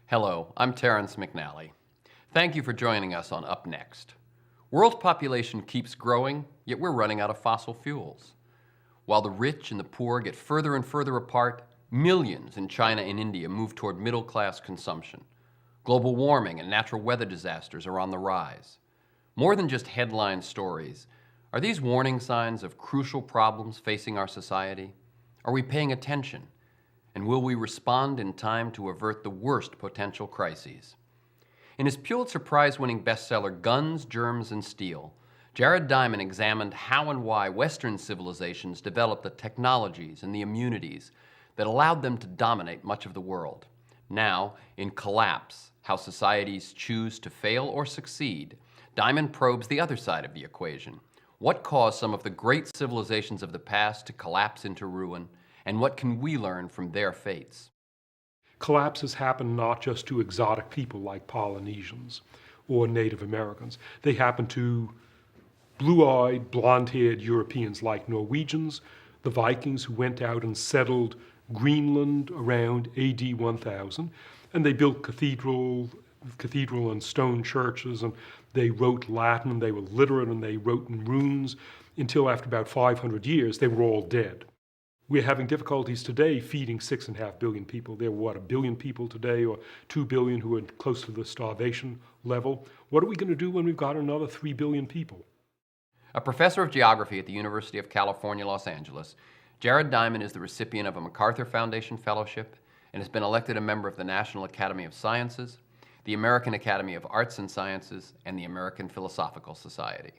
Hello, I'm Terrence McNally. Thank you for joining us on Up Next. World population keeps growing, yet we're running out of fossil fuels. While the rich and the poor get further and further apart, millions in China and India move toward middle-class consumption. Global warming and natural weather disasters are on the rise. More than just headline stories, are these warning signs of crucial problems facing our society? Are we paying attention? And will we respond in time to avert the worst potential crises? In his Pulitzer Prize-winning bestseller Guns, Germs, and Steel, Jared Diamond examined how and why Western civilizations developed the technologies and the immunities that allowed them to dominate much of the world. Now, in Collapse, How Societies Choose to Fail or Succeed, Diamond probes the other side of the equation. What caused some of the great civilizations of the past to collapse into ruin, and what can we learn from their fates? Collapses happen not just to exotic people like Polynesians or Native Americans. They happen to blue-eyed, blonde-haired Europeans like Norwegians, the Vikings who went out and settled Greenland around AD 1000, and they built cathedral and stone churches, and they wrote Latin, and they were literate, and they wrote in runes until after about 500 years they were all dead. We're having difficulties today feeding 6.5 billion people. There are, 1 billion people today, or 2 billion who are close to the starvation level. What are we going to do when we've got another 3 billion people? A professor of geography at the University of California, Los Angeles, Jared Diamond is the recipient of a MacArthur Foundation Fellowship and has been elected a member of the National Academy of Sciences, the American Academy of Arts and Sciences, and the American Philosophical Society.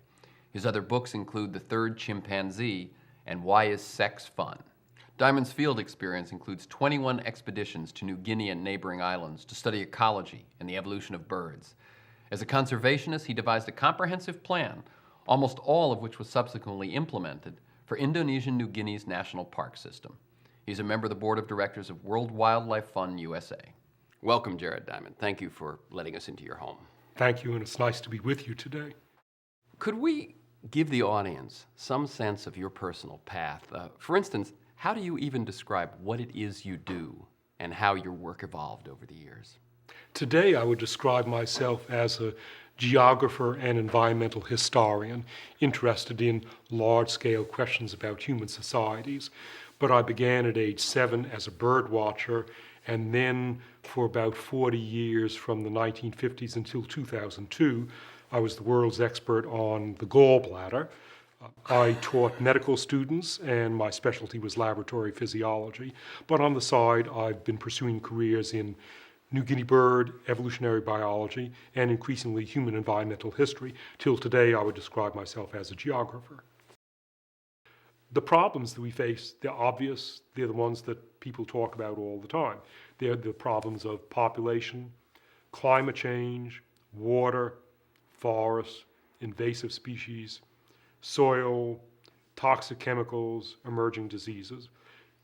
His other books include The Third Chimpanzee and Why is Sex Fun? Diamond's field experience includes 21 expeditions to New Guinea and neighboring islands to study ecology and the evolution of birds. As a conservationist, he devised a comprehensive plan, almost all of which was subsequently implemented, for Indonesian New Guinea's national park system. He's a member of the board of directors of World Wildlife Fund USA. Welcome, Jared Diamond. Thank you for letting us into your home. Thank you, and it's nice to be with you today. Could we give the audience some sense of your personal path? For instance, how do you even describe what it is you do and how your work evolved over the years? Today, I would describe myself as a geographer and environmental historian interested in large-scale questions about human societies. But I began at age 7 as a bird watcher, and then for about 40 years, from the 1950s until 2002, I was the world's expert on the gallbladder. I taught medical students, and my specialty was laboratory physiology. But on the side, I've been pursuing careers in New Guinea bird, evolutionary biology, and increasingly human environmental history. Till today, I would describe myself as a geographer. The problems that we face, they're obvious. They're the ones that people talk about all the time. They're the problems of population, climate change, water, forests, invasive species, soil, toxic chemicals, emerging diseases.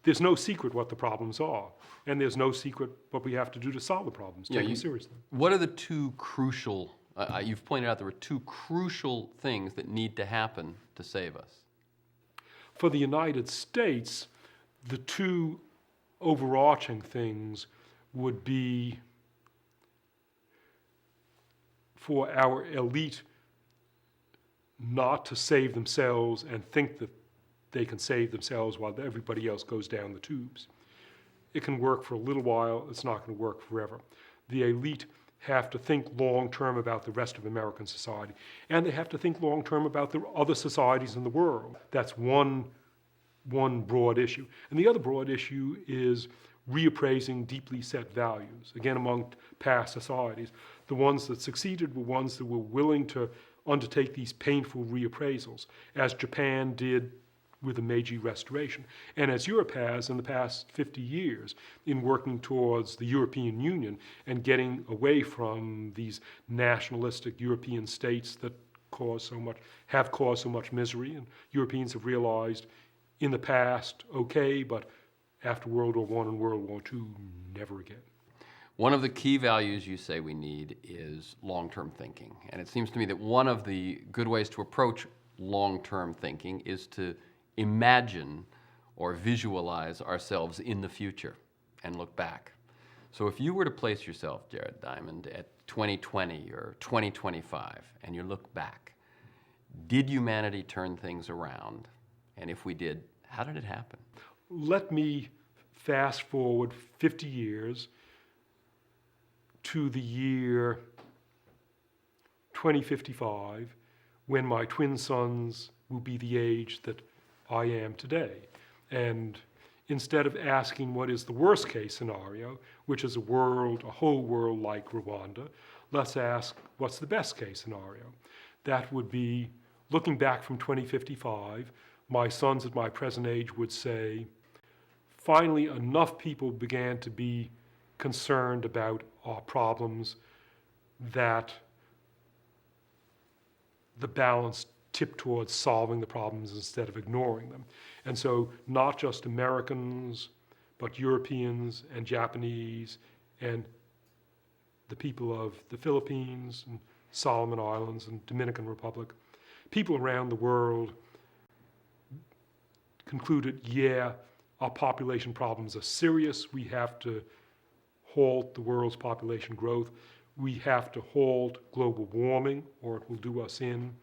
There's no secret what the problems are, and there's no secret what we have to do to solve the problems. Take them seriously. What are the two crucial, you've pointed out there were two crucial things that need to happen to save us? For the United States, the two overarching things would be for our elite not to save themselves and think that they can save themselves while everybody else goes down the tubes. It can work for a little while, it's not going to work forever. The elite have to think long-term about the rest of American society, and they have to think long-term about the other societies in the world. That's one broad issue. And the other broad issue is reappraising deeply set values, again among past societies. The ones that succeeded were ones that were willing to undertake these painful reappraisals, as Japan did with the Meiji Restoration, and as Europe has in the past 50 years in working towards the European Union and getting away from these nationalistic European states that have caused so much misery. And Europeans have realized in the past, okay, but after World War I and World War II, never again. One of the key values you say we need is long-term thinking. And it seems to me that one of the good ways to approach long-term thinking is to imagine or visualize ourselves in the future and look back. So if you were to place yourself, Jared Diamond, at 2020 or 2025 and you look back, did humanity turn things around? And if we did, how did it happen? Let me fast forward 50 years to the year 2055, when my twin sons will be the age that I am today. And instead of asking what is the worst case scenario, which is a whole world like Rwanda, let's ask what's the best case scenario. That would be, looking back from 2055, my sons at my present age would say, finally enough people began to be concerned about our problems that the balance tipped towards solving the problems instead of ignoring them. And so not just Americans, but Europeans and Japanese and the people of the Philippines and Solomon Islands and Dominican Republic, people around the world concluded, yeah, our population problems are serious. We have to halt the world's population growth. We have to halt global warming or it will do us in.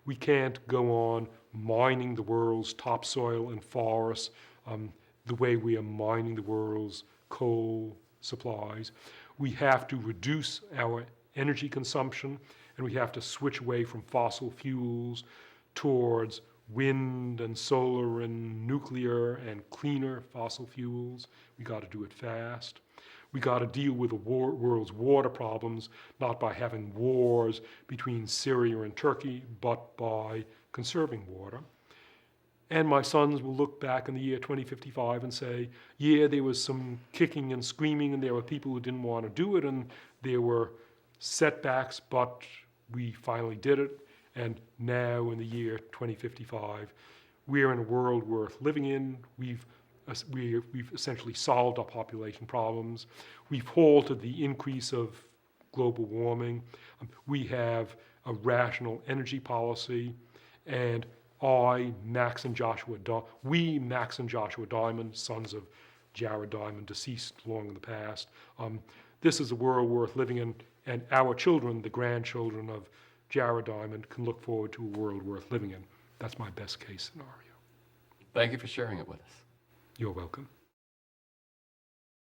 We can't go on mining the world's topsoil and forests the way we are mining the world's coal supplies. We have to reduce our energy consumption and we have to switch away from fossil fuels towards wind and solar and nuclear and cleaner fossil fuels. We got to do it fast. We got to deal with the world's water problems, not by having wars between Syria and Turkey, but by conserving water. And my sons will look back in the year 2055 and say, yeah, there was some kicking and screaming and there were people who didn't want to do it and there were setbacks, but we finally did it. And now in the year 2055, we're in a world worth living in. We've essentially solved our population problems. We've halted the increase of global warming. We have a rational energy policy. And Max and Joshua Diamond, sons of Jared Diamond, deceased long in the past, this is a world worth living in. And our children, the grandchildren of Jared Diamond, can look forward to a world worth living in. That's my best case scenario. Thank you for sharing it with us. You're welcome.